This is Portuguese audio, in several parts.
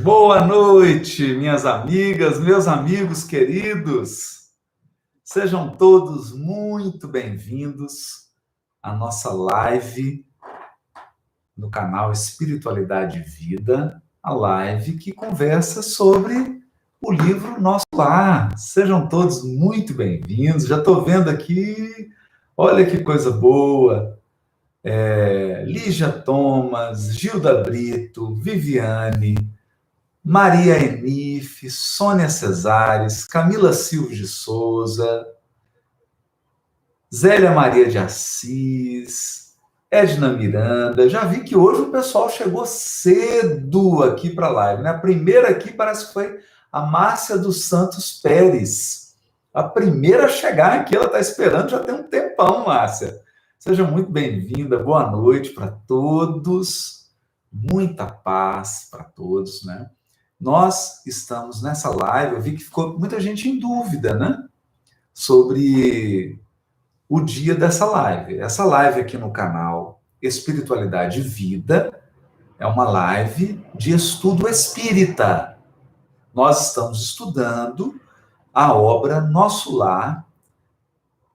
Boa noite, minhas amigas, meus amigos queridos. Sejam todos muito bem-vindos à nossa live no canal Espiritualidade e Vida, a live que conversa sobre o livro Nosso Lar. Sejam todos muito bem-vindos. Já estou vendo aqui, olha que coisa boa. Lígia Thomas, Gilda Brito, Viviane, Maria Enife, Sônia Cesares, Camila Silva de Souza, Zélia Maria de Assis, Edna Miranda. Já vi que hoje o pessoal chegou cedo aqui para a live, né? A primeira aqui parece que foi a Márcia dos Santos Pérez. A primeira a chegar aqui, ela está esperando já tem um tempão, Márcia. Seja muito bem-vinda, boa noite para todos, muita paz para todos, né? Nós estamos nessa live, eu vi que ficou muita gente em dúvida, né? Sobre o dia dessa live. Essa live aqui no canal Espiritualidade e Vida é uma live de estudo espírita. Nós estamos estudando a obra Nosso Lar,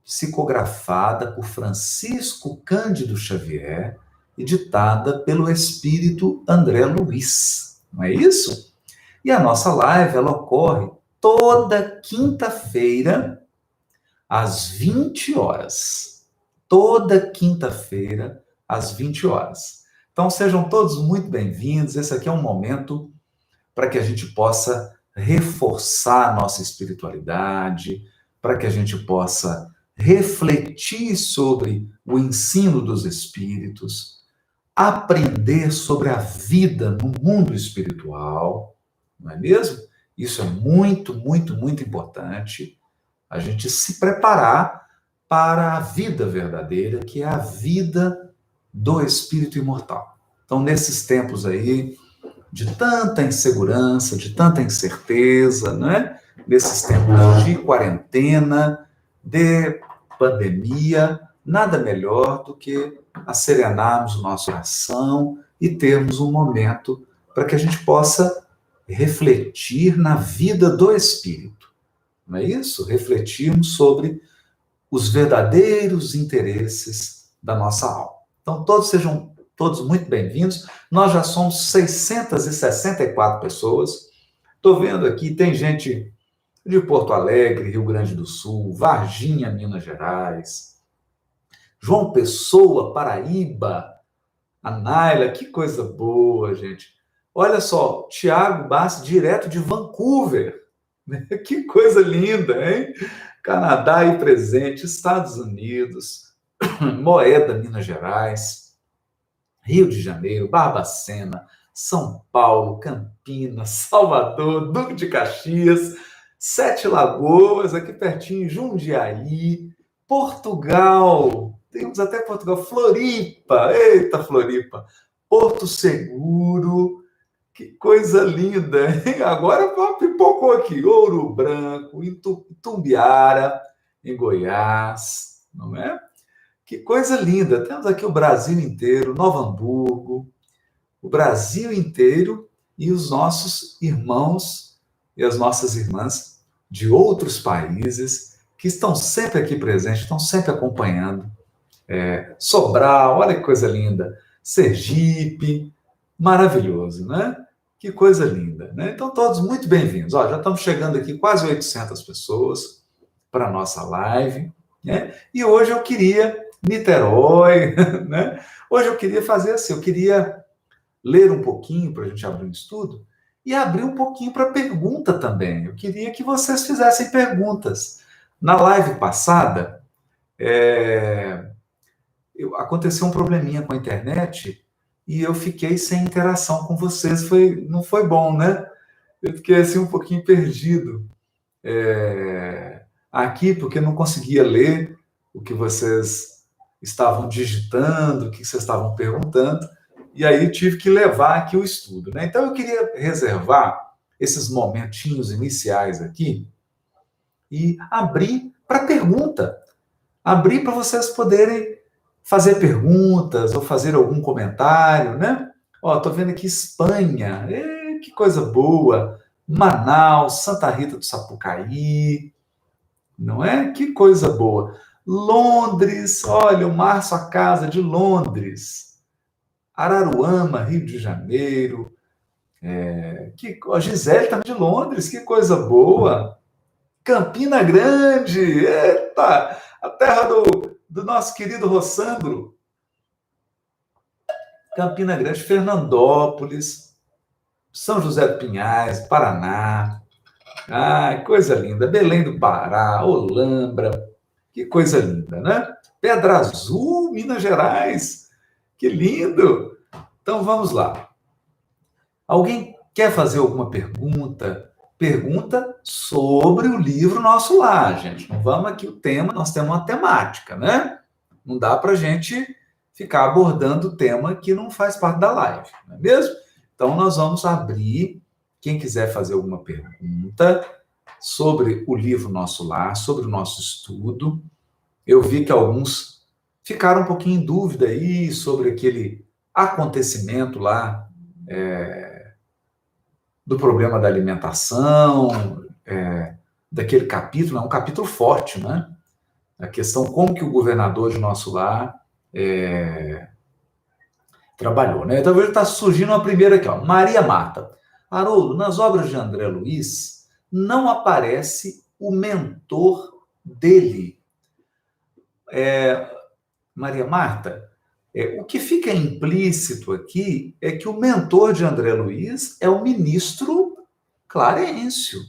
psicografada por Francisco Cândido Xavier e ditada pelo espírito André Luiz. Não é isso? E a nossa live, ela ocorre toda quinta-feira, às 20 horas. Toda quinta-feira, às 20 horas. Então, sejam todos muito bem-vindos. Esse aqui é um momento para que a gente possa reforçar a nossa espiritualidade, para que a gente possa refletir sobre o ensino dos espíritos, aprender sobre a vida no mundo espiritual, não é mesmo? Isso é muito, muito, muito importante. A gente se preparar para a vida verdadeira, que é a vida do espírito imortal. Então, nesses tempos aí, de tanta insegurança, de tanta incerteza, né? Nesses tempos de quarentena, de pandemia, nada melhor do que asserenarmos o nosso coração e termos um momento para que a gente possa refletir na vida do espírito. Não é isso? Refletirmos sobre os verdadeiros interesses da nossa alma. Então, sejam todos muito bem-vindos. Nós já somos 664 pessoas. Estou vendo aqui, tem gente de Porto Alegre, Rio Grande do Sul, Varginha, Minas Gerais, João Pessoa, Paraíba, a Naila, que coisa boa, gente. Olha só, Tiago Bassi, direto de Vancouver. Que coisa linda, hein? Canadá aí presente, Estados Unidos, Moeda, Minas Gerais, Rio de Janeiro, Barbacena, São Paulo, Campinas, Salvador, Duque de Caxias, Sete Lagoas, aqui pertinho, Jundiaí, Portugal, temos até Portugal, Floripa, eita Floripa, Porto Seguro, que coisa linda, hein? Agora pipocou aqui, Ouro Branco, Itumbiara, em Goiás, não é? Que coisa linda, temos aqui o Brasil inteiro, Novo Hamburgo, o Brasil inteiro e os nossos irmãos e as nossas irmãs de outros países que estão sempre aqui presentes, estão sempre acompanhando. Sobral, olha que coisa linda. Sergipe, maravilhoso, né? Que coisa linda, né? Então, todos muito bem-vindos. Ó, já estamos chegando aqui quase 800 pessoas para a nossa live, né? E hoje eu queria, Niterói, né? Hoje eu queria fazer assim, eu queria ler um pouquinho para a gente abrir um estudo e abrir um pouquinho para pergunta também. Eu queria que vocês fizessem perguntas. Na live passada, aconteceu um probleminha com a internet e eu fiquei sem interação com vocês. Não foi bom, né? Eu fiquei assim um pouquinho perdido aqui, porque não conseguia ler o que vocês estavam digitando, o que vocês estavam perguntando, e aí tive que levar aqui o estudo, né? Então eu queria reservar esses momentinhos iniciais aqui e abrir para pergunta. abrir para vocês poderem fazer perguntas ou fazer algum comentário, né? Ó, tô vendo aqui Espanha, que coisa boa. Manaus, Santa Rita do Sapucaí, não é? Que coisa boa. Londres, olha, o Márcio a casa de Londres. Araruama, Rio de Janeiro. A Gisele também de Londres, que coisa boa. Campina Grande, eita, a terra do nosso querido Rossandro. Campina Grande, Fernandópolis, São José do Pinhais, Paraná. Ai, coisa linda. Belém do Pará, Olambra. Que coisa linda, né? Pedra Azul, Minas Gerais. Que lindo. Então vamos lá. Alguém quer fazer alguma pergunta? Pergunta sobre o livro Nosso Lar, gente. Não vamos aqui o tema, nós temos uma temática, né? Não dá para a gente ficar abordando o tema que não faz parte da live, não é mesmo? Então nós vamos abrir, quem quiser fazer alguma pergunta sobre o livro Nosso Lar, sobre o nosso estudo. Eu vi que alguns ficaram um pouquinho em dúvida aí sobre aquele acontecimento lá, do problema da alimentação, daquele capítulo, é um capítulo forte, né? A questão como que o governador de Nosso Lar trabalhou, né? Então está surgindo uma primeira aqui, ó, Maria Marta. Haroldo, nas obras de André Luiz, não aparece o mentor dele. Maria Marta, o que fica implícito aqui é que o mentor de André Luiz é o ministro Clarencio,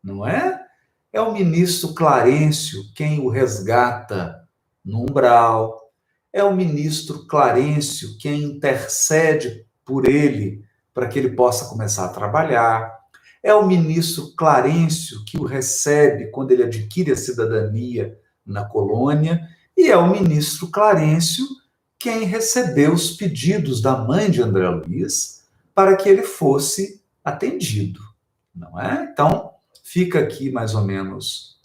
não é? É o ministro Clarencio quem o resgata no umbral, é o ministro Clarencio quem intercede por ele para que ele possa começar a trabalhar, é o ministro Clarencio que o recebe quando ele adquire a cidadania na colônia, e é o ministro Clarencio quem recebeu os pedidos da mãe de André Luiz para que ele fosse atendido, não é? Então, fica aqui mais ou menos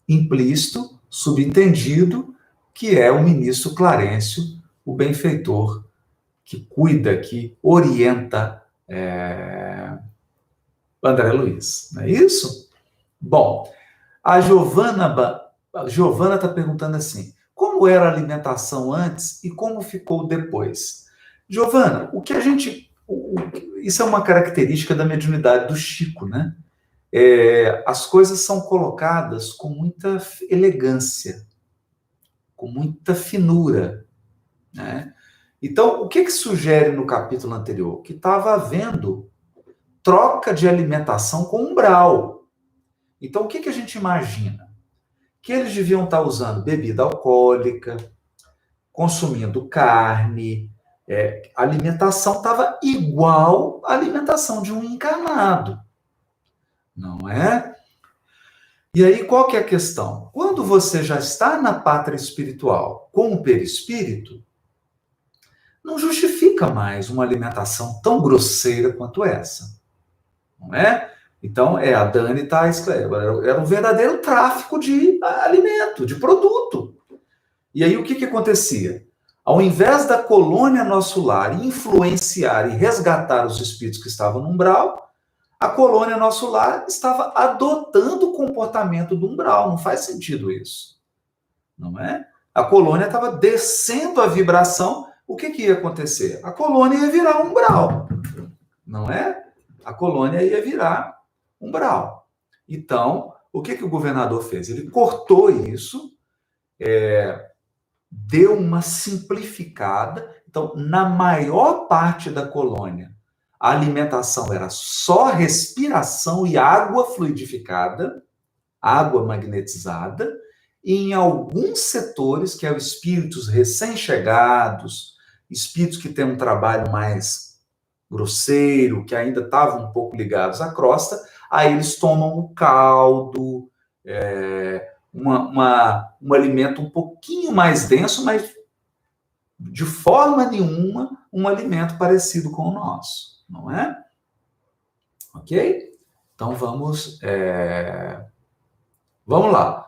implícito, subentendido, que é o ministro Clarencio, o benfeitor que cuida, que orienta André Luiz, não é isso? Bom, a Giovana está perguntando assim, como era a alimentação antes e como ficou depois? Giovana, isso é uma característica da mediunidade do Chico, né? As coisas são colocadas com muita elegância, com muita finura, né? Então, o que sugere no capítulo anterior? Que estava havendo troca de alimentação com umbral. Então, o que a gente imagina? Que eles deviam estar usando bebida alcoólica, consumindo carne, a alimentação estava igual à alimentação de um encarnado, não é? E aí, qual que é a questão? Quando você já está na pátria espiritual com o perispírito, não justifica mais uma alimentação tão grosseira quanto essa, não é? Então, a Dani está era um verdadeiro tráfico de alimento, de produto. E aí, o que acontecia? Ao invés da colônia Nosso Lar influenciar e resgatar os espíritos que estavam no umbral, a colônia Nosso Lar estava adotando o comportamento do umbral. Não faz sentido isso, não é? A colônia estava descendo a vibração. O que ia acontecer? A colônia ia virar umbral, não é? A colônia ia virar umbral. Então, o que o governador fez? Ele cortou isso, deu uma simplificada. Então, na maior parte da colônia, a alimentação era só respiração e água fluidificada, água magnetizada, e em alguns setores, que é os espíritos recém-chegados, espíritos que têm um trabalho mais grosseiro, que ainda estavam um pouco ligados à crosta, aí eles tomam o caldo, um alimento um pouquinho mais denso, mas de forma nenhuma um alimento parecido com o nosso, não é? Ok? Então vamos Vamos lá.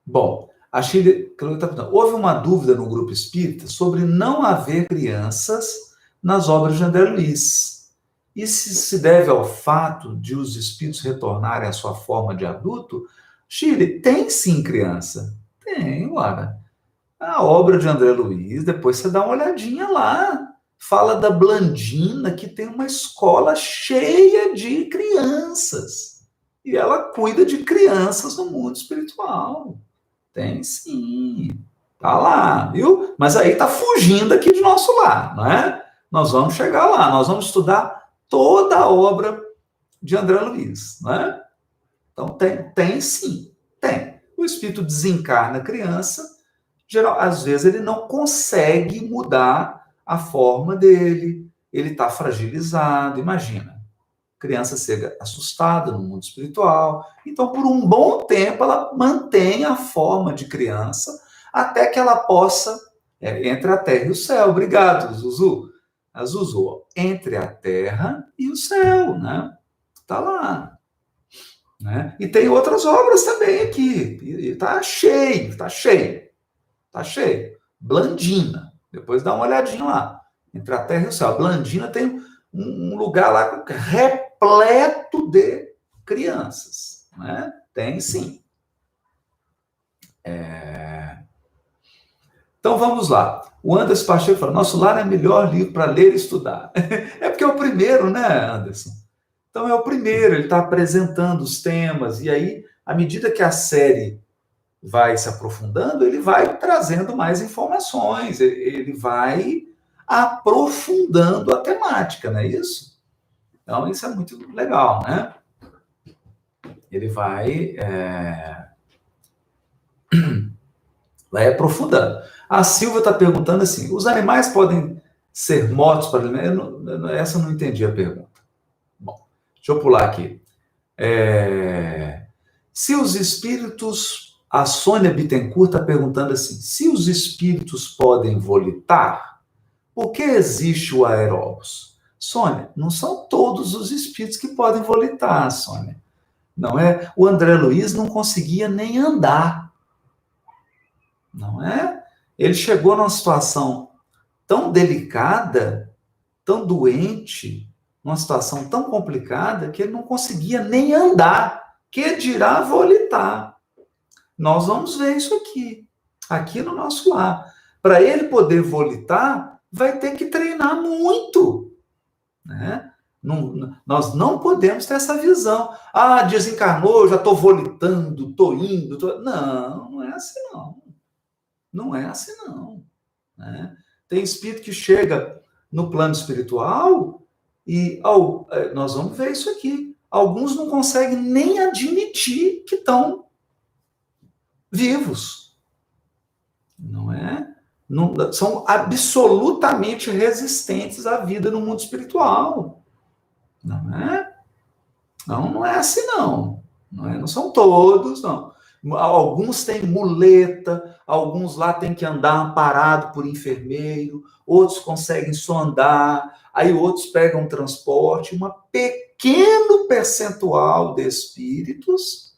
Bom, a Shirley está perguntando, houve uma dúvida no grupo espírita sobre não haver crianças nas obras de André Luiz. E se deve ao fato de os espíritos retornarem à sua forma de adulto? Shirley, tem sim criança. Tem, ora. A obra de André Luiz, depois você dá uma olhadinha lá. Fala da Blandina, que tem uma escola cheia de crianças. E ela cuida de crianças no mundo espiritual. Tem sim. Tá lá, viu? Mas aí tá fugindo aqui de nosso lar, não é? Nós vamos chegar lá, nós vamos estudar toda a obra de André Luiz, não é? Então tem sim, tem. O espírito desencarna a criança, às vezes ele não consegue mudar a forma dele, ele está fragilizado, imagina. Criança chega assustada no mundo espiritual, então por um bom tempo ela mantém a forma de criança até que ela possa, entre a terra e o céu. Obrigado, Zuzu. A Zuzu, entre a terra e o céu, né? Tá lá. Né? E tem outras obras também aqui. E tá cheio, tá cheio. Tá cheio. Blandina. Depois dá uma olhadinha lá. Entre a terra e o céu. Blandina tem um lugar lá repleto de crianças. Né? Tem sim. Então vamos lá. O Anderson Pacheco fala: nosso lar é o melhor livro para ler e estudar. É porque é o primeiro, né, Anderson? Então é o primeiro, ele está apresentando os temas, e aí, à medida que a série vai se aprofundando, ele vai trazendo mais informações, ele vai aprofundando a temática, não é isso? Então, isso é muito legal, né? Ele vai aprofundando. A Silvia está perguntando assim, os animais podem ser mortos para alimentar? Essa eu não entendi a pergunta. Bom, deixa eu pular aqui. Se os espíritos... A Sônia Bittencourt está perguntando assim, se os espíritos podem volitar, por que existe o aeróbus? Sônia, não são todos os espíritos que podem volitar, Sônia. Não é? O André Luiz não conseguia nem andar. Não é? Ele chegou numa situação tão delicada, tão doente, numa situação tão complicada, que ele não conseguia nem andar, que dirá volitar. Nós vamos ver isso aqui no nosso lar. Para ele poder volitar, vai ter que treinar muito, né? Nós não podemos ter essa visão. Ah, desencarnou, já estou volitando, estou indo. Não é assim não. Não é assim não. Né? Tem espírito que chega no plano espiritual e nós vamos ver isso aqui. Alguns não conseguem nem admitir que estão vivos. Não é? Não, são absolutamente resistentes à vida no mundo espiritual. Não é? Não é assim, não. Não são todos, não. Alguns têm muleta, alguns lá têm que andar amparado por enfermeiro, outros conseguem só andar, aí outros pegam transporte. Um pequeno percentual de espíritos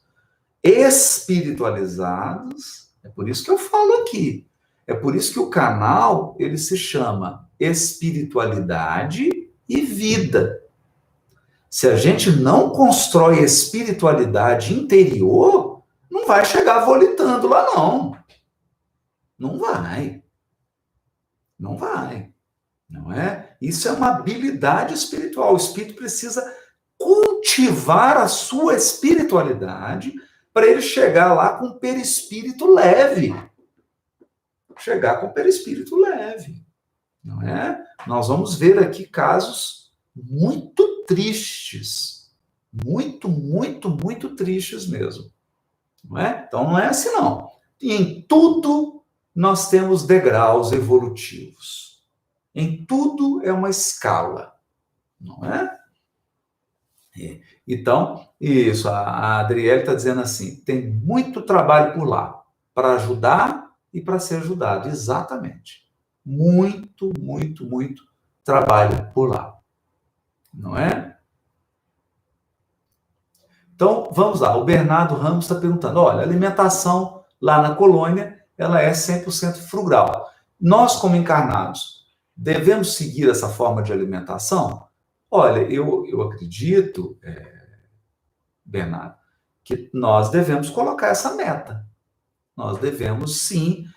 espiritualizados, é por isso que eu falo aqui, é por isso que o canal ele se chama Espiritualidade e Vida. Se a gente não constrói espiritualidade interior, não vai chegar volitando lá, não. Não vai. Não vai. Não é? Isso é uma habilidade espiritual. O espírito precisa cultivar a sua espiritualidade para ele chegar lá com o perispírito leve. Chegar com o perispírito leve. Não é? Nós vamos ver aqui casos muito tristes. Muito, muito, muito tristes mesmo. Não é? Então não é assim, não. E em tudo nós temos degraus evolutivos. Em tudo é uma escala. Não é? Então, isso, a Adriele está dizendo assim, tem muito trabalho por lá, para ajudar e para ser ajudado, exatamente. Muito, muito, muito trabalho por lá, não é? Então, vamos lá. O Bernardo Ramos está perguntando, olha, a alimentação lá na colônia, ela é 100% frugal. Nós, como encarnados, devemos seguir essa forma de alimentação? Olha, eu acredito, Bernardo, que nós devemos colocar essa meta. Nós devemos, sim,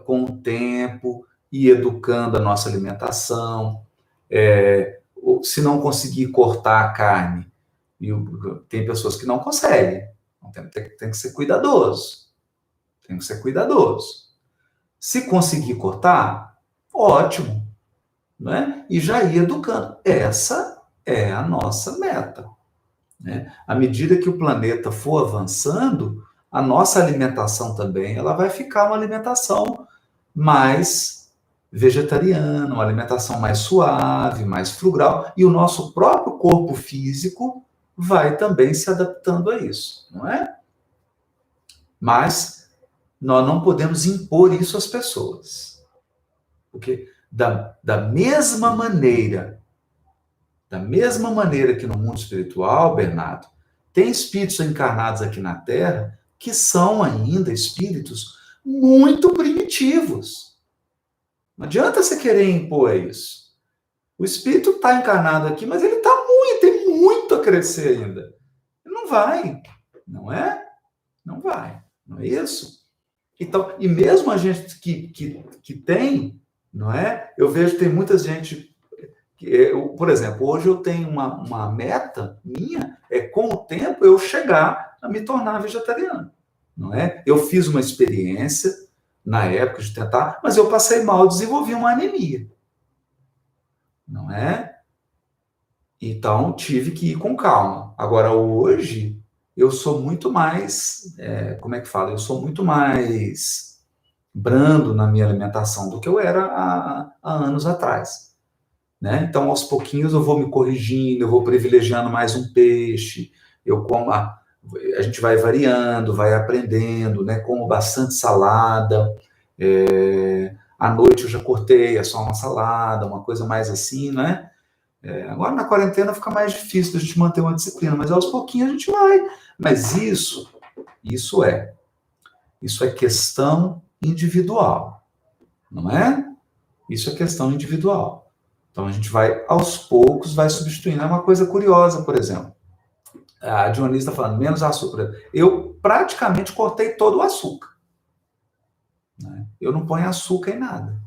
com o tempo, ir educando a nossa alimentação. Se não conseguir cortar a carne, tem pessoas que não conseguem, então tem que ser cuidadoso. Tem que ser cuidadoso. Se conseguir cortar, ótimo, né? E já ir educando. Essa é a nossa meta, né? À medida que o planeta for avançando, a nossa alimentação também, ela vai ficar uma alimentação mais vegetariana, uma alimentação mais suave, mais frugal, e o nosso próprio corpo físico vai também se adaptando a isso, não é? Mas nós não podemos impor isso às pessoas. Porque da mesma maneira que no mundo espiritual, Bernardo, tem espíritos encarnados aqui na Terra que são ainda espíritos muito primitivos. Não adianta você querer impor isso. O espírito está encarnado aqui, mas ele tem muito a crescer ainda. Ele não vai, não é? Não vai, não é isso? Então, e mesmo a gente que tem, não é? Eu vejo que tem muita gente por exemplo, hoje eu tenho uma meta minha, com o tempo eu chegar a me tornar vegetariano, não é? Eu fiz uma experiência na época de tentar, mas eu passei mal, desenvolvi uma anemia, não é? Então, tive que ir com calma. Agora, hoje, eu sou muito mais, como é que fala? Eu sou muito mais brando na minha alimentação do que eu era há anos atrás. Né? Então, aos pouquinhos, eu vou me corrigindo, eu vou privilegiando mais um peixe, eu como a gente vai variando, vai aprendendo, né? Como bastante salada, à noite eu já cortei, é só uma salada, uma coisa mais assim, né? Agora, na quarentena, fica mais difícil a gente manter uma disciplina, mas aos pouquinhos a gente vai. Mas isso é questão individual, não é? Isso é questão individual. Então, a gente vai, aos poucos, vai substituindo. É uma coisa curiosa, por exemplo. A Dionísia está falando, menos açúcar. Eu praticamente cortei todo o açúcar. Né? Eu não ponho açúcar em nada.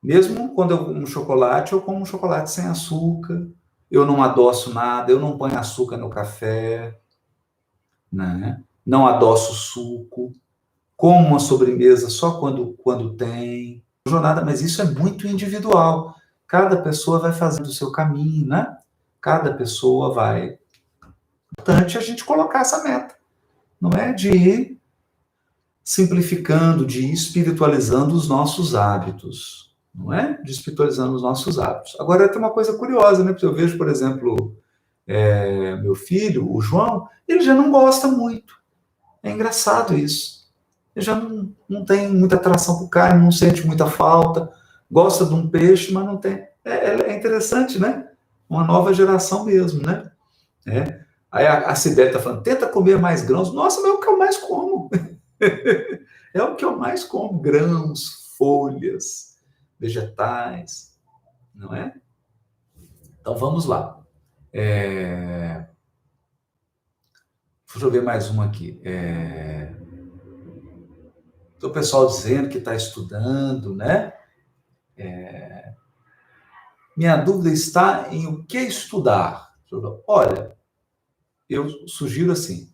Mesmo quando eu como chocolate, eu como um chocolate sem açúcar. Eu não adoço nada, eu não ponho açúcar no café. Né? Não adoço suco. Como uma sobremesa só quando tem. Jornada, mas isso é muito individual. Cada pessoa vai fazendo o seu caminho, né? Cada pessoa vai. Importante a gente colocar essa meta, não é? De ir simplificando, de ir espiritualizando os nossos hábitos, não é? De espiritualizando os nossos hábitos. Agora, tem uma coisa curiosa, né? Porque eu vejo, por exemplo, meu filho, o João, ele já não gosta muito. É engraçado isso. Ele já não tem muita atração por carne, não sente muita falta, gosta de um peixe, mas não tem. É interessante, né? Uma nova geração mesmo, né? Aí a Cibele está falando, tenta comer mais grãos. Nossa, mas é o que eu mais como. É o que eu mais como, grãos, folhas, vegetais, não é? Então, vamos lá. Deixa eu ver mais uma aqui. O pessoal dizendo que está estudando, né? Minha dúvida está em o que estudar. Olha, eu sugiro assim,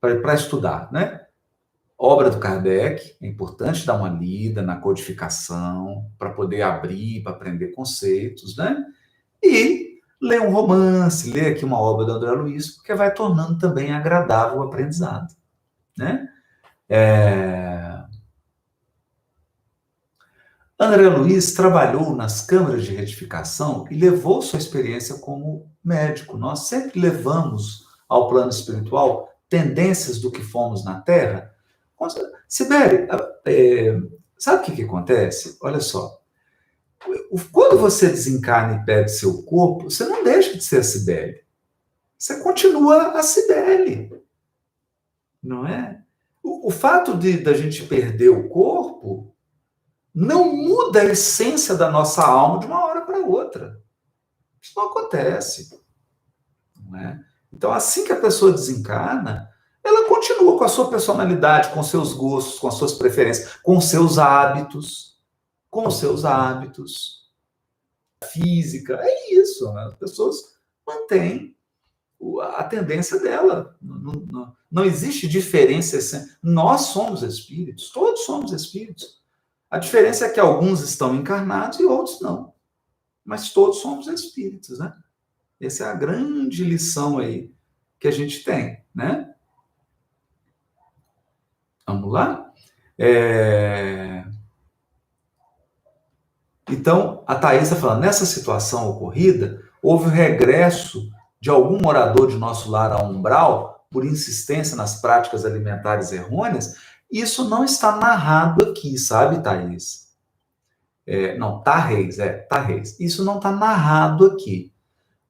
para estudar, né? Obra do Kardec, é importante dar uma lida na codificação, para poder abrir, para aprender conceitos, né? E ler um romance, ler aqui uma obra do André Luiz, porque vai tornando também agradável o aprendizado, né? André Luiz trabalhou nas câmaras de retificação e levou sua experiência como médico. Nós sempre levamos ao plano espiritual tendências do que fomos na Terra. Sibeli, sabe o que acontece? Olha só. Quando você desencarna e perde seu corpo, você não deixa de ser a Sibeli. você continua a Cibele, não é? O fato da gente perder o corpo não muda a essência da nossa alma de uma hora para outra. Isso não acontece, não é? Então, assim que a pessoa desencarna, ela continua com a sua personalidade, com seus gostos, com as suas preferências, com os seus hábitos, física, é isso, né? As pessoas mantêm a tendência dela. Não existe diferença. Nós somos espíritos, todos somos espíritos. A diferença é que alguns estão encarnados e outros não. Mas todos somos espíritos, né? Essa é a grande lição aí que a gente tem, né? Vamos lá? Então, a Thaís está falando, nessa situação ocorrida, houve o regresso de algum morador de nosso lar ao umbral por insistência nas práticas alimentares errôneas. Isso não está narrado aqui, sabe, Thaís? Tarreis. Isso não está narrado aqui,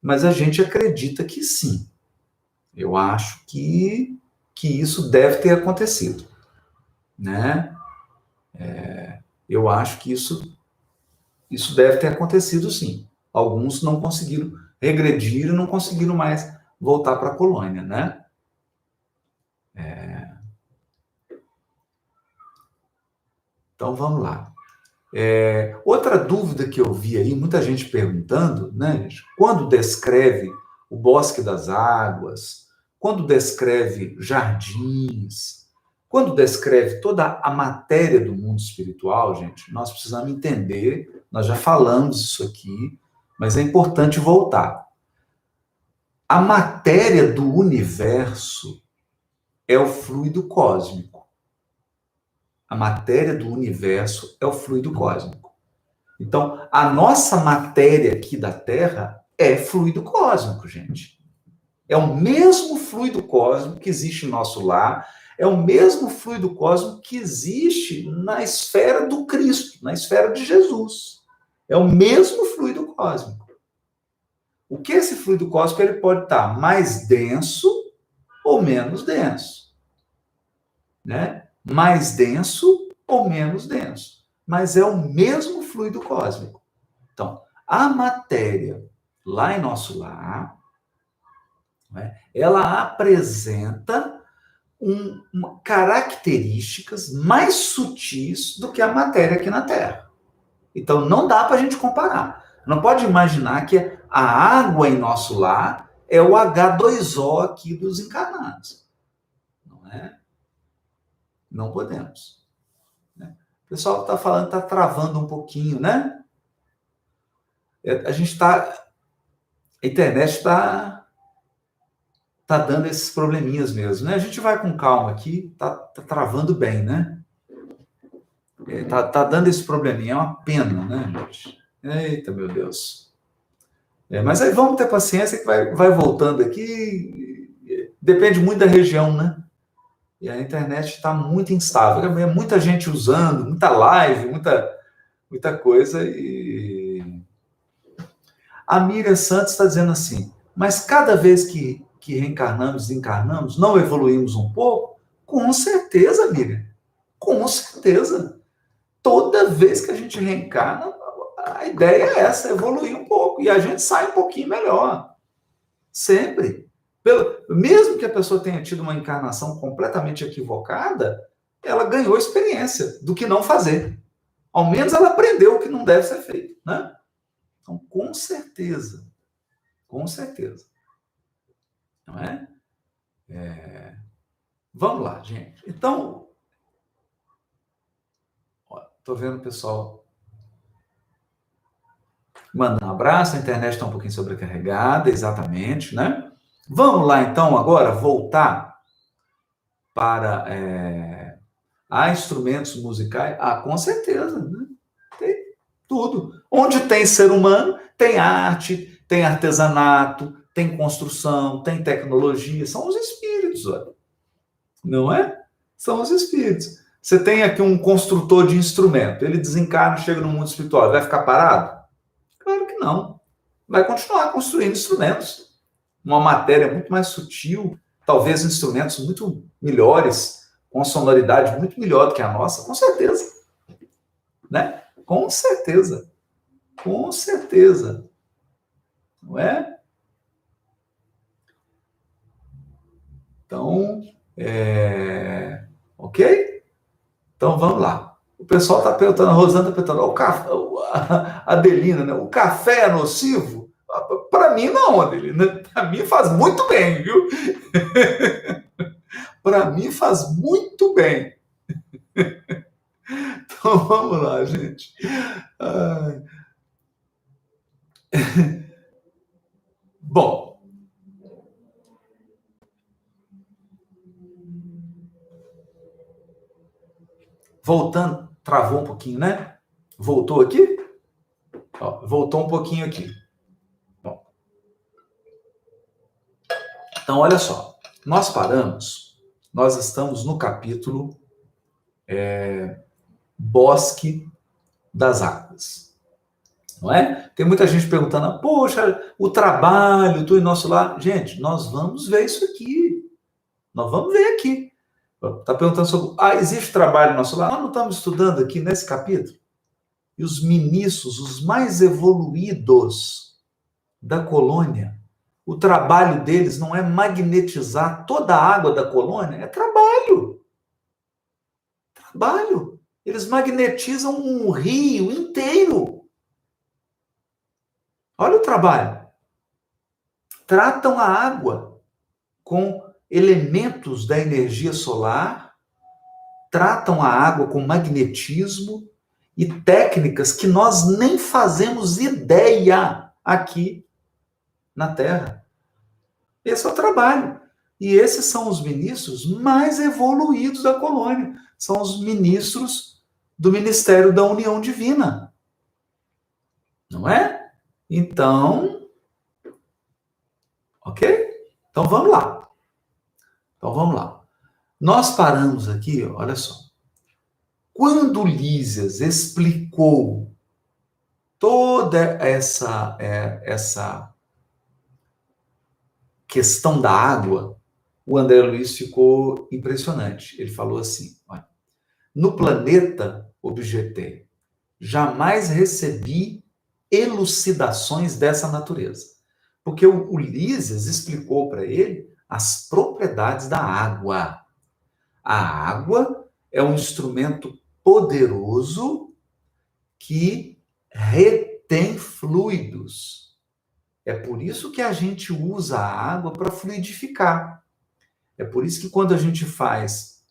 mas a gente acredita que sim. Eu acho que isso deve ter acontecido, né? Eu acho que isso deve ter acontecido, sim. Alguns não conseguiram regredir e não conseguiram mais voltar para a colônia, né? Então, vamos lá. Outra dúvida que eu vi aí, muita gente perguntando, né? Quando descreve o Bosque das Águas, quando descreve jardins, quando descreve toda a matéria do mundo espiritual, gente, nós precisamos entender, nós já falamos isso aqui, mas é importante voltar. A matéria do universo é o fluido cósmico. A matéria do universo é o fluido cósmico. Então, a nossa matéria aqui da Terra é fluido cósmico, gente. É o mesmo fluido cósmico que existe no nosso lar, é o mesmo fluido cósmico que existe na esfera do Cristo, na esfera de Jesus. É o mesmo fluido cósmico. O que esse fluido cósmico ele pode estar mais denso ou menos denso, né? Mais denso ou menos denso, mas é o mesmo fluido cósmico. Então, a matéria lá em nosso lar, né, ela apresenta características mais sutis do que a matéria aqui na Terra. Então, não dá para a gente comparar. Não pode imaginar que a água em nosso lar é o H2O aqui dos encarnados. Não é? Não podemos. Né? O pessoal está falando, está travando um pouquinho, né? A gente está... A internet está dando esses probleminhas mesmo, né? A gente vai com calma aqui, tá travando bem, né? Tá dando esse probleminha, é uma pena, né, gente? Eita, meu Deus. Mas aí vamos ter paciência que vai voltando aqui. Depende muito da região, né? E a internet está muito instável. É muita gente usando, muita live, muita coisa. E a Miriam Santos está dizendo assim, mas cada vez que reencarnamos, desencarnamos, não evoluímos um pouco? Com certeza, Miriam. Com certeza. Toda vez que a gente reencarna, a ideia é essa, evoluir um pouco. E a gente sai um pouquinho melhor. Sempre. Mesmo que a pessoa tenha tido uma encarnação completamente equivocada, ela ganhou experiência do que não fazer. Ao menos ela aprendeu o que não deve ser feito, né? Então, com certeza. Com certeza. Não é? Vamos lá, gente. Então, estou vendo o pessoal mandando um abraço, a internet está um pouquinho sobrecarregada, exatamente, né? Vamos lá, então, agora, voltar para a instrumentos musicais. Com certeza, né? Tem tudo. Onde tem ser humano, tem arte, tem artesanato, tem construção, tem tecnologia. São os espíritos, olha. Não é? São os espíritos. Você tem aqui um construtor de instrumento, ele desencarna, chega no mundo espiritual, vai ficar parado? Claro que não. Vai continuar construindo instrumentos, uma matéria muito mais sutil, talvez instrumentos muito melhores, com sonoridade muito melhor do que a nossa, com certeza, né? Com certeza, com certeza, não é? Então, ok? Então vamos lá. O pessoal está perguntando, a Rosana está perguntando, a Adelina, né? O café é nocivo? Para mim não, Adelina. Para mim faz muito bem, viu? Para mim faz muito bem. Então vamos lá, gente. Bom, voltando, travou um pouquinho, né? Voltou aqui? Ó, voltou um pouquinho aqui. Bom, então, olha só. Nós estamos no capítulo Bosque das Águas. Não é? Tem muita gente perguntando, poxa, o trabalho, tu e nosso lar. Gente, nós vamos ver isso aqui. Nós vamos ver aqui. Está perguntando sobre, existe trabalho no nosso lar? Nós não estamos estudando aqui nesse capítulo? E os ministros, os mais evoluídos da colônia, o trabalho deles não é magnetizar toda a água da colônia, é trabalho. Trabalho. Eles magnetizam um rio inteiro. Olha o trabalho. Tratam a água com elementos da energia solar, tratam a água com magnetismo e técnicas que nós nem fazemos ideia aqui na Terra. Esse é o trabalho. E esses são os ministros mais evoluídos da colônia. São os ministros do Ministério da União Divina. Não é? Então, ok? Então vamos lá. Nós paramos aqui, olha só. Quando Lísias explicou toda essa questão da água, o André Luiz ficou impressionante. Ele falou assim, olha, no planeta, objetei, jamais recebi elucidações dessa natureza. Porque o Lísias explicou para ele as propriedades da água. A água é um instrumento poderoso que retém fluidos. É por isso que a gente usa a água para fluidificar. É por isso que quando a gente faz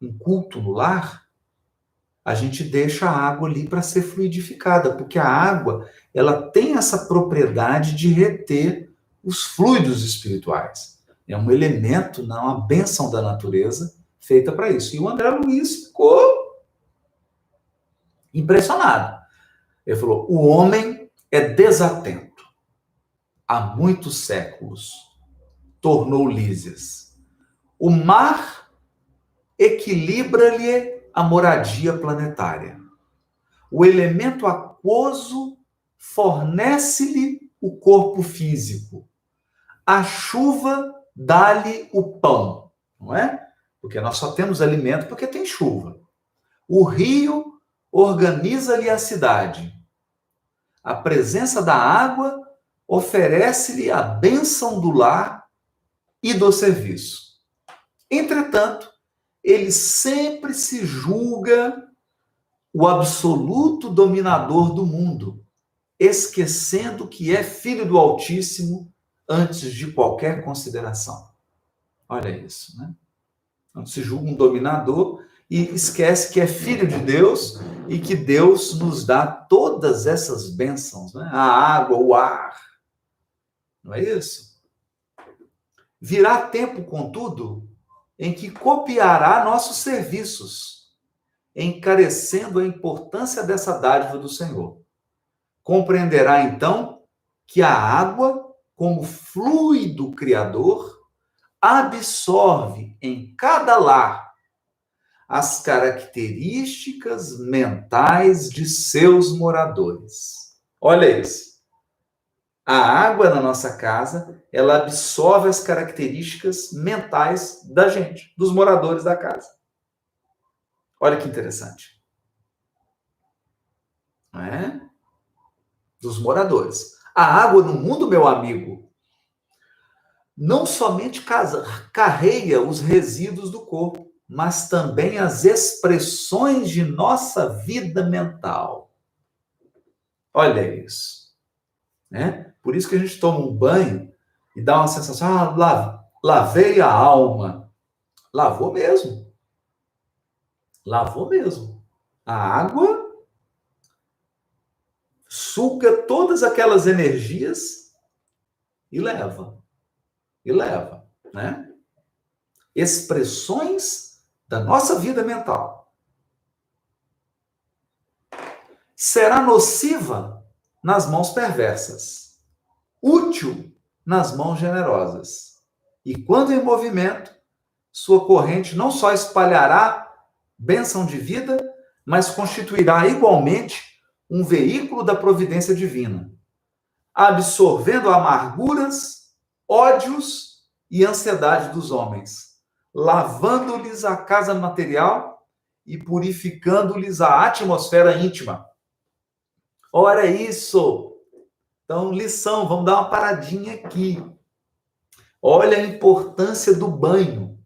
um culto no lar, a gente deixa a água ali para ser fluidificada, porque a água, ela tem essa propriedade de reter os fluidos espirituais. É um elemento, não, uma bênção da natureza feita para isso. E o André Luiz ficou impressionado. Ele falou, o homem é desatento. Há muitos séculos, tornou Lísias. O mar equilibra-lhe a moradia planetária. O elemento aquoso fornece-lhe o corpo físico. A chuva dá-lhe o pão, não é? Porque nós só temos alimento porque tem chuva. O rio organiza-lhe a cidade. A presença da água oferece-lhe a bênção do lar e do serviço. Entretanto, ele sempre se julga o absoluto dominador do mundo, esquecendo que é filho do Altíssimo antes de qualquer consideração. Olha isso, né? Então, se julga um dominador e esquece que é filho de Deus e que Deus nos dá todas essas bênçãos, né? A água, o ar. Não é isso? Virá tempo, contudo, em que copiará nossos serviços, encarecendo a importância dessa dádiva do Senhor. Compreenderá, então, que a água, como fluido criador, absorve em cada lar as características mentais de seus moradores. Olha isso. A água na nossa casa, ela absorve as características mentais da gente, dos moradores da casa. Olha que interessante. Não é? Dos moradores. A água no mundo, meu amigo, não somente carrega os resíduos do corpo, mas também as expressões de nossa vida mental. Olha isso. Né? Por isso que a gente toma um banho e dá uma sensação, lavei a alma. Lavou mesmo. Lavou mesmo. A água suga todas aquelas energias e leva. E leva, né? Expressões da nossa vida mental. Será nociva nas mãos perversas, útil nas mãos generosas. E quando em movimento, sua corrente não só espalhará bênção de vida, mas constituirá igualmente um veículo da providência divina, absorvendo amarguras, ódios e ansiedade dos homens, lavando-lhes a casa material e purificando-lhes a atmosfera íntima. Ora isso! Então, lição, vamos dar uma paradinha aqui. Olha a importância do banho.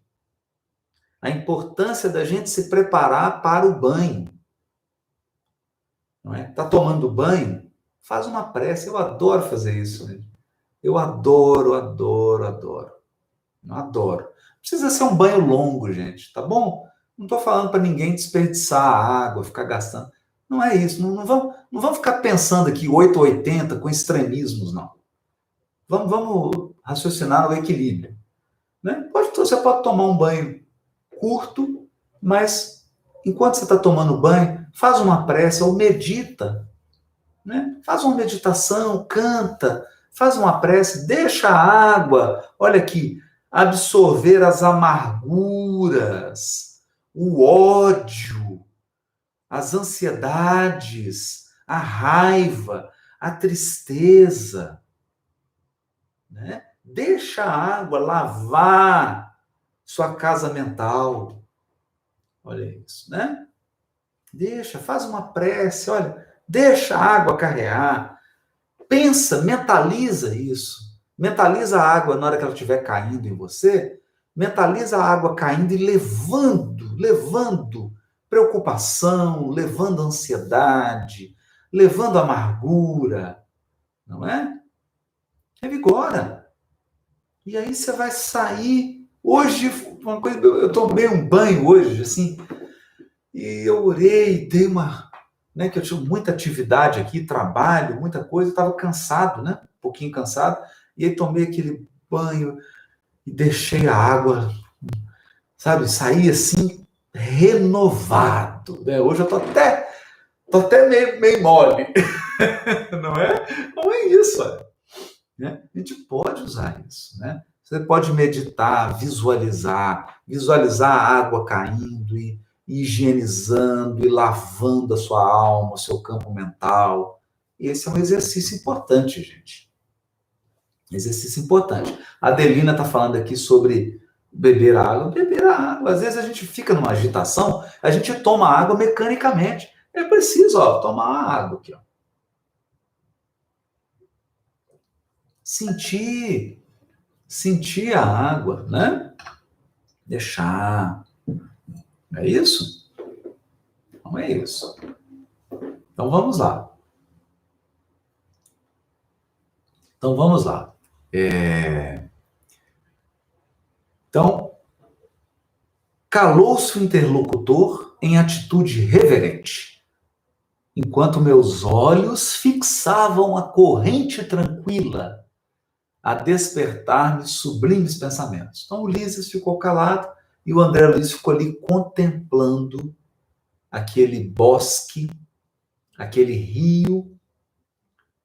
A importância da gente se preparar para o banho. Não é? Tá tomando banho? Faz uma prece. Eu adoro fazer isso. Né? Eu adoro, adoro, adoro. Adoro. Não precisa ser um banho longo, gente, tá bom? Não estou falando para ninguém desperdiçar a água, ficar gastando. Não é isso. Não vamos ficar pensando aqui 8 ou 80 com extremismos, não. Vamos raciocinar no equilíbrio. Né? Você pode tomar um banho curto, mas enquanto você está tomando banho, faz uma prece ou medita. Né? Faz uma meditação, canta, faz uma prece, deixa a água, olha aqui, absorver as amarguras, o ódio, as ansiedades, a raiva, a tristeza. Né? Deixa a água lavar sua casa mental. Olha isso, né? Deixa, faz uma prece, olha, deixa a água carrear. Pensa, mentaliza isso. Mentaliza a água na hora que ela estiver caindo em você. Mentaliza a água caindo e levando preocupação, levando ansiedade, levando amargura, não é? Revigora. E aí você vai sair. Hoje, uma coisa, eu tomei um banho hoje, assim, e eu orei, dei uma, né, que eu tinha muita atividade aqui, trabalho, muita coisa, eu estava cansado, né? Um pouquinho cansado, e aí tomei aquele banho e deixei a água, sabe, sair assim, renovado, né? Hoje eu tô até meio mole, não é? Não é isso, olha. Né? A gente pode usar isso, né? Você pode meditar, visualizar a água caindo e higienizando e lavando a sua alma, o seu campo mental. Esse é um exercício importante, gente. Exercício importante. A Adelina está falando aqui sobre beber água. Beber a água. Às vezes a gente fica numa agitação, a gente toma água mecanicamente. É preciso, ó, tomar água aqui, ó. Sentir a água, né? Deixar. É isso? Não é isso. Então vamos lá. Então, calou-se o interlocutor em atitude reverente, enquanto meus olhos fixavam a corrente tranquila a despertar-me sublimes pensamentos. Então, o Ulisses ficou calado e o André Luiz ficou ali contemplando aquele bosque, aquele rio.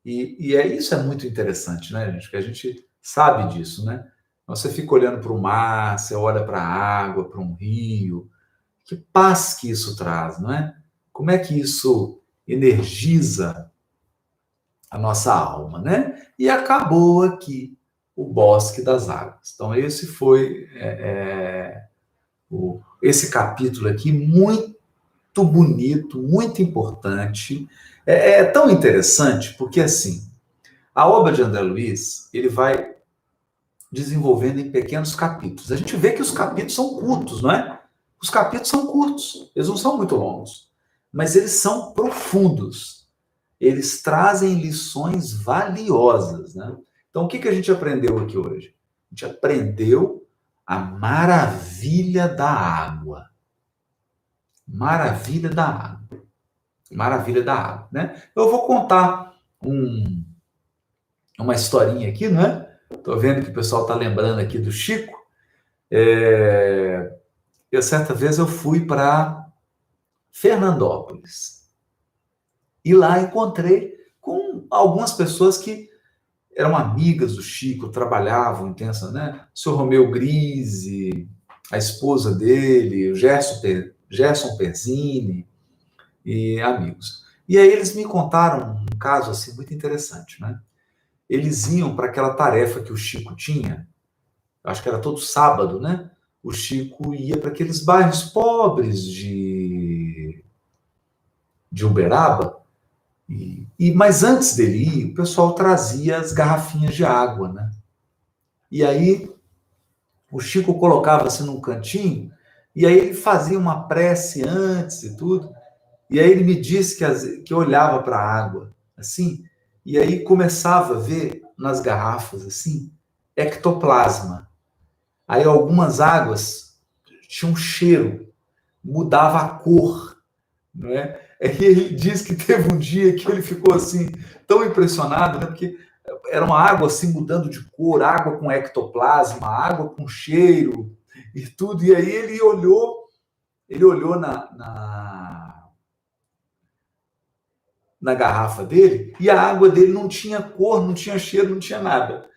E isso é muito interessante, né, gente? Porque a gente sabe disso, né? Você fica olhando para o mar, você olha para a água, para um rio. Que paz que isso traz, não é? Como é que isso energiza a nossa alma, né? E acabou aqui o Bosque das Águas. Então, esse foi esse capítulo aqui, muito bonito, muito importante. É tão interessante, porque, assim, a obra de André Luiz, ele vai desenvolvendo em pequenos capítulos. A gente vê que os capítulos são curtos, não é? Os capítulos são curtos, eles não são muito longos, mas eles são profundos. Eles trazem lições valiosas, né? Então, o que a gente aprendeu aqui hoje? A gente aprendeu a maravilha da água. Maravilha da água. Maravilha da água, né? Eu vou contar uma historinha aqui, né? Tô vendo que o pessoal tá lembrando aqui do Chico. Certa vez eu fui para Fernandópolis. E lá encontrei com algumas pessoas que eram amigas do Chico, trabalhavam intensa, né? O senhor Romeu Grise, a esposa dele, o Gerson Perzini e amigos. E aí eles me contaram um caso assim muito interessante, né? Eles iam para aquela tarefa que o Chico tinha, acho que era todo sábado, né? O Chico ia para aqueles bairros pobres de Uberaba, mas antes dele ir, o pessoal trazia as garrafinhas de água, né? E aí o Chico colocava-se num cantinho, e aí ele fazia uma prece antes e tudo, e aí ele me disse que olhava para a água, assim, e aí começava a ver nas garrafas, assim, ectoplasma. Aí algumas águas tinham um cheiro, mudava a cor, não é? E ele diz que teve um dia que ele ficou assim, tão impressionado, né? Porque era uma água assim mudando de cor, água com ectoplasma, água com cheiro e tudo. E aí ele olhou na garrafa dele e a água dele não tinha cor, não tinha cheiro, não tinha nada.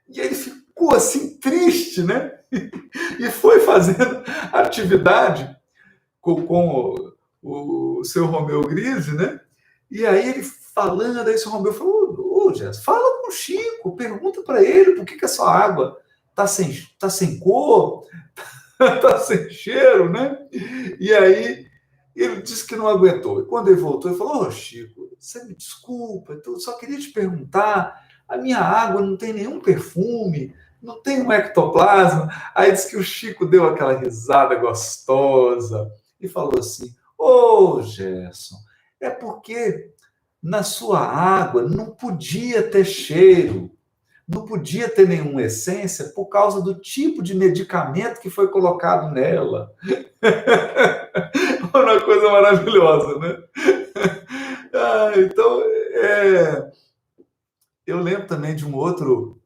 E aí ele ficou assim triste, né? E foi fazendo atividade com o seu Romeu Grise, né? E aí ele falando, aí o seu Romeu falou, ô Jess, fala com o Chico, pergunta para ele por que a sua água tá sem cor, tá sem cheiro, né? E aí ele disse que não aguentou. E quando ele voltou, ele falou, ô Chico, você me desculpa, eu só queria te perguntar, a minha água não tem nenhum perfume, não tem um ectoplasma. Aí disse que o Chico deu aquela risada gostosa e falou assim, ô Gerson, é porque na sua água não podia ter cheiro, não podia ter nenhuma essência por causa do tipo de medicamento que foi colocado nela. Uma coisa maravilhosa, né? Então, eu lembro também de um outro,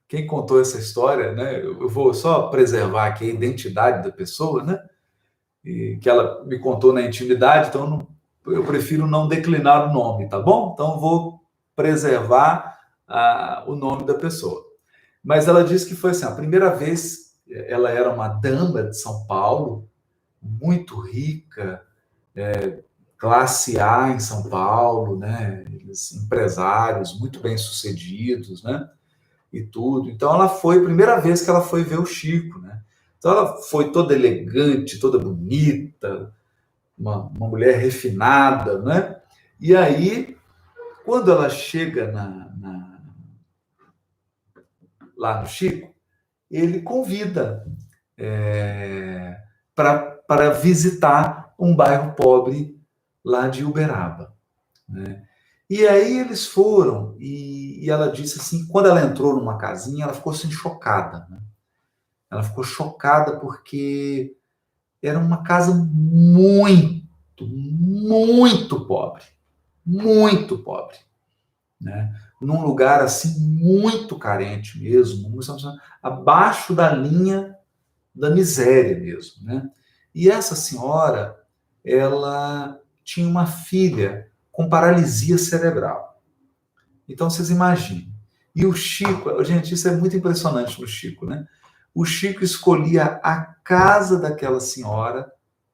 quem contou essa história, né? Eu vou só preservar aqui a identidade da pessoa, né? E que ela me contou na intimidade, então eu prefiro não declinar o nome, tá bom? Então, eu vou preservar o nome da pessoa. Mas ela disse que foi assim, a primeira vez, ela era uma dama de São Paulo, muito rica, classe A em São Paulo, né? Eles, empresários muito bem sucedidos, né? E tudo. Então ela foi, a primeira vez que ela foi ver o Chico, né? Então ela foi toda elegante, toda bonita, uma mulher refinada, né? E aí, quando ela chega lá no Chico, ele convida para visitar um bairro pobre lá de Uberaba, né? E aí eles foram, e ela disse assim, quando ela entrou numa casinha, ela ficou assim chocada, né? Ela ficou chocada porque era uma casa muito pobre, né? Num lugar assim muito carente mesmo, abaixo da linha da miséria mesmo, né? E essa senhora, ela tinha uma filha com paralisia cerebral. Então vocês imaginem. E o Chico, gente, isso é muito impressionante no Chico, né? O Chico escolhia a casa daquela senhora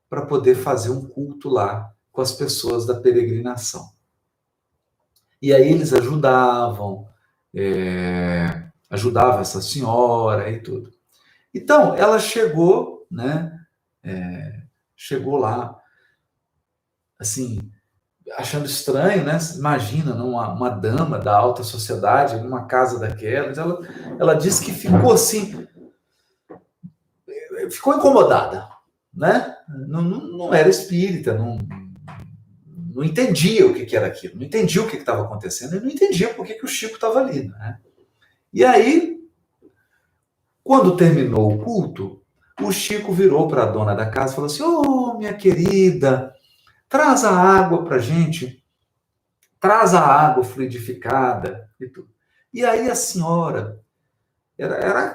para poder fazer um culto lá com as pessoas da peregrinação. E aí eles ajudavam, ajudava essa senhora e tudo. Então, ela chegou, né? Chegou lá, assim, achando estranho, né? Imagina, uma dama da alta sociedade, numa casa daquelas. Ela disse que ficou assim, ficou incomodada, né? Não era espírita, não entendia o que era aquilo, não entendia o que estava acontecendo e não entendia por que o Chico estava ali, né? E aí, quando terminou o culto, o Chico virou para a dona da casa e falou assim: Ô, minha querida, traz a água para gente, traz a água fluidificada e tudo. E aí a senhora,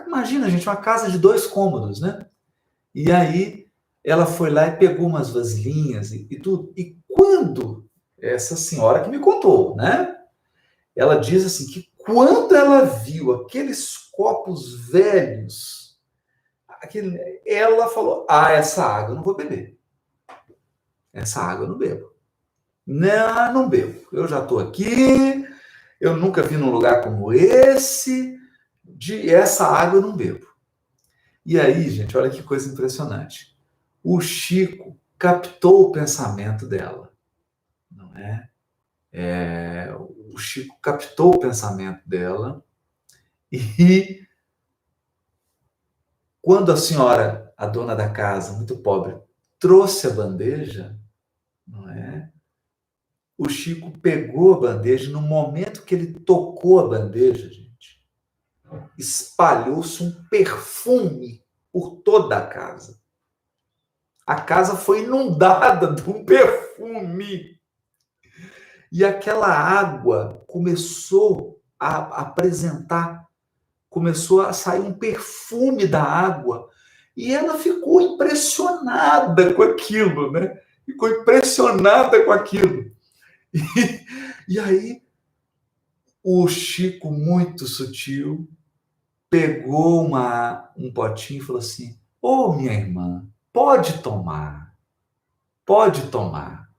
imagina, gente, uma casa de 2 cômodos, né? E aí ela foi lá e pegou umas vasilhinhas e tudo. E quando essa senhora que me contou, né? Ela diz assim que quando ela viu aqueles copos velhos, ela falou: Ah, essa água eu não vou beber. Essa água eu não bebo. Não, não bebo. Eu já estou aqui, eu nunca vi num lugar como esse, de essa água eu não bebo. E aí, gente, olha que coisa impressionante. O Chico captou o pensamento dela, não é? O Chico captou o pensamento dela e quando a senhora, a dona da casa, muito pobre, trouxe a bandeja, não é? O Chico pegou a bandeja, no momento que ele tocou a bandeja, gente, espalhou-se um perfume por toda a casa. A casa foi inundada de um perfume. E aquela água começou a apresentar, começou a sair um perfume da água. E ela ficou impressionada com aquilo, né? Ficou impressionada com aquilo. E aí, o Chico, muito sutil, pegou um potinho e falou assim: Ô, minha irmã, pode tomar, pode tomar.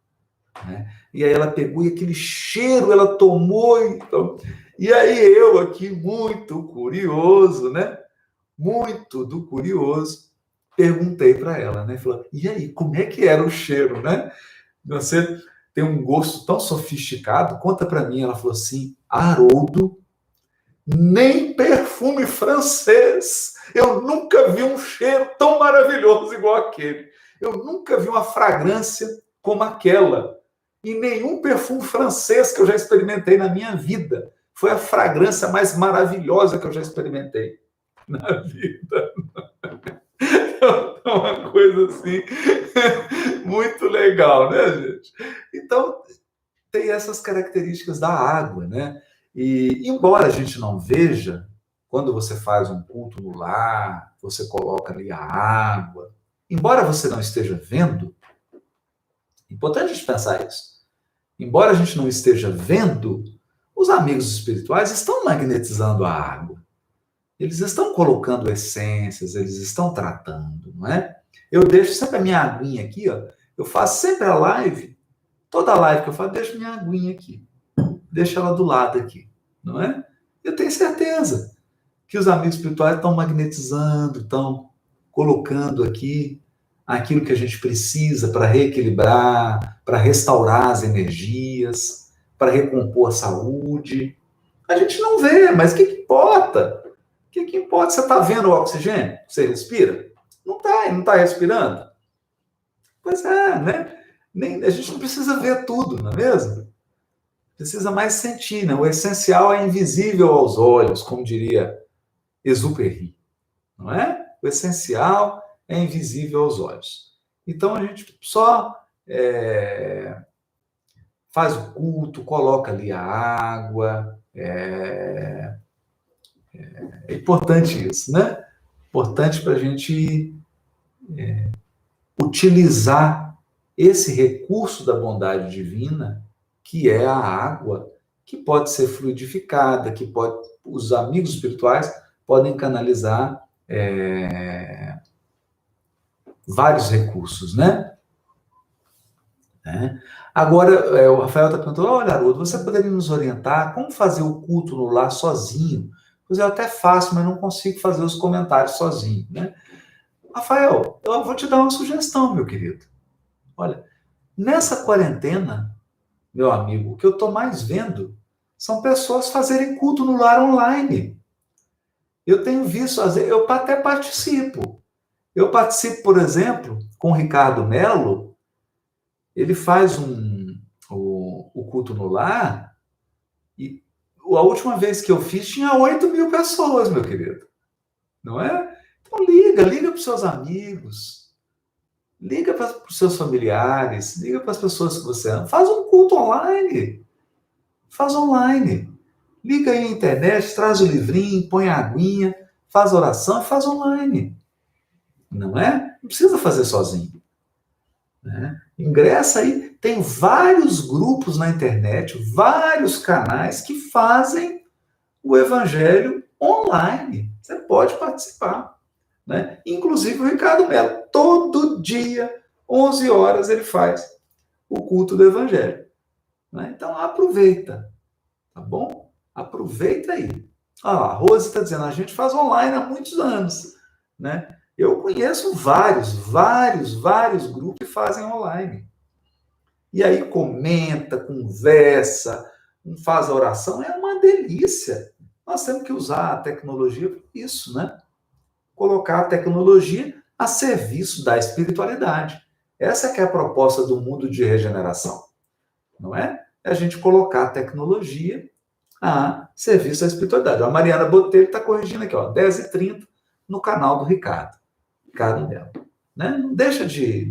Né? E aí ela pegou e aquele cheiro ela tomou. Então... E aí eu aqui, muito curioso, né? Muito do curioso, perguntei para ela, né? Falou: E aí, como é que era o cheiro, né? Você tem um gosto tão sofisticado, conta para mim. Ela falou assim: Haroldo, nem perfume francês. Eu nunca vi um cheiro tão maravilhoso igual aquele. Eu nunca vi uma fragrância como aquela. E nenhum perfume francês que eu já experimentei na minha vida. Foi a fragrância mais maravilhosa que eu já experimentei na vida. É uma coisa assim, muito legal, né, gente? Então, tem essas características da água, né? E, embora a gente não veja, quando você faz um culto no lar, você coloca ali a água, embora você não esteja vendo, é importante a gente pensar isso. Embora a gente não esteja vendo, os amigos espirituais estão magnetizando a água. Eles estão colocando essências, eles estão tratando, não é? Eu deixo sempre a minha aguinha aqui, ó. Eu faço sempre a live, toda live que eu faço, deixo minha aguinha aqui. Deixo ela do lado aqui, não é? Eu tenho certeza que os amigos espirituais estão magnetizando, estão colocando aqui aquilo que a gente precisa para reequilibrar, para restaurar as energias, para recompor a saúde. A gente não vê, mas o que importa? O que importa? Você está vendo o oxigênio? Você respira? Não está, não está respirando? Pois é, né? A gente não precisa ver tudo, não é mesmo? Precisa mais sentir, né? O essencial é invisível aos olhos, como diria Exupéry, não é? O essencial é invisível aos olhos. Então a gente só faz o culto, coloca ali a água. É importante isso, né? Importante para a gente utilizar esse recurso da bondade divina, que é a água, que pode ser fluidificada, que pode, os amigos espirituais podem canalizar vários recursos, né? Agora, o Rafael está perguntando, olha, Haroldo, você poderia nos orientar como fazer o culto no lar sozinho? Pois eu até faço, mas não consigo fazer os comentários sozinho, né? Rafael, eu vou te dar uma sugestão, meu querido. Olha, nessa quarentena, meu amigo, o que eu estou mais vendo são pessoas fazerem culto no lar online. Eu tenho visto, eu até participo. Eu participo, por exemplo, com o Ricardo Melo, ele faz o culto no lar, e a última vez que eu fiz tinha 8.000 pessoas, meu querido. Não é? Então liga para os seus amigos, liga para os seus familiares, liga para as pessoas que você ama. Faz um culto online. Faz online. Liga aí na internet, traz o livrinho, põe a aguinha, faz oração e faz online. Não é? Não precisa fazer sozinho. Né? Ingressa aí, tem vários grupos na internet, vários canais que fazem o evangelho online. Você pode participar. Né? Inclusive o Ricardo Melo, todo dia, 11 horas, ele faz o culto do evangelho. Né? Então aproveita, tá bom? Aproveita aí. A Rose está dizendo, a gente faz online há muitos anos. Né? Eu conheço vários grupos que fazem online. E aí comenta, conversa, faz a oração, é uma delícia. Nós temos que usar a tecnologia para isso, né? Colocar a tecnologia a serviço da espiritualidade. Essa que é a proposta do mundo de regeneração, não é? É a gente colocar a tecnologia a serviço da espiritualidade. A Mariana Botelho está corrigindo aqui, ó, 10h30 no canal do Ricardo Melo. Né? Não deixa de...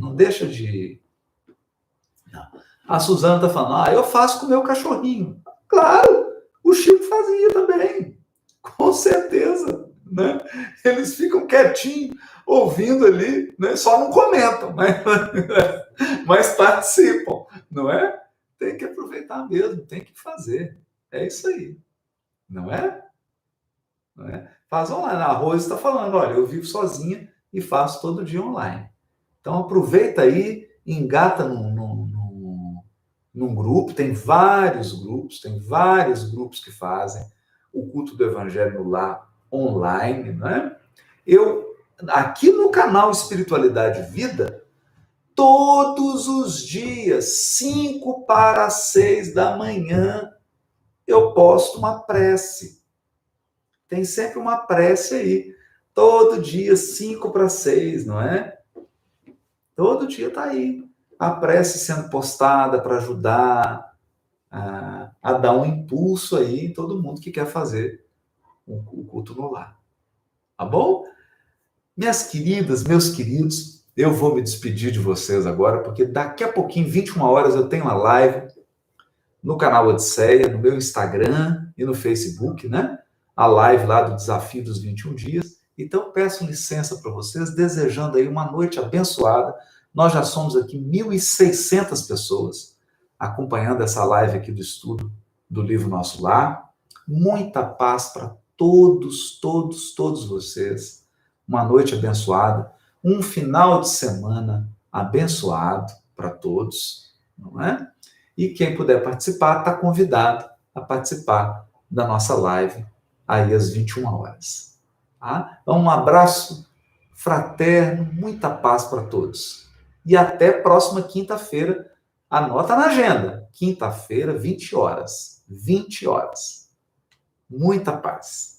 Não. A Suzana está falando, eu faço com o meu cachorrinho. Claro, o Chico fazia também, com certeza. Né? Eles ficam quietinhos, ouvindo ali, né? Só não comentam, mas participam, não é? Tem que aproveitar mesmo, tem que fazer. É isso aí, não é? Não é? Faz online. A Rose está falando, olha, eu vivo sozinha e faço todo dia online. Então aproveita aí, engata num grupo, tem vários grupos que fazem o culto do Evangelho no lar online, né? Eu, aqui no canal Espiritualidade e Vida, todos os dias, 5 para 6 da manhã, eu posto uma prece. Tem sempre uma prece aí. Todo dia, 5 para 6, não é? Todo dia está aí. A prece sendo postada para ajudar a dar um impulso aí em todo mundo que quer fazer o culto no lar. Tá bom? Minhas queridas, meus queridos, eu vou me despedir de vocês agora, porque daqui a pouquinho, 21 horas, eu tenho uma live no canal Odisseia, no meu Instagram e no Facebook, né? A live lá do Desafio dos 21 Dias. Então, peço licença para vocês, desejando aí uma noite abençoada. Nós já somos aqui 1.600 pessoas acompanhando essa live aqui do estudo do livro Nosso Lar. Muita paz para todos vocês. Uma noite abençoada, um final de semana abençoado para todos, não é? E quem puder participar, está convidado a participar da nossa live aí às 21 horas. Tá? Então, um abraço fraterno, muita paz para todos. E até próxima quinta-feira. Anota na agenda. Quinta-feira, 20 horas. 20 horas. Muita paz.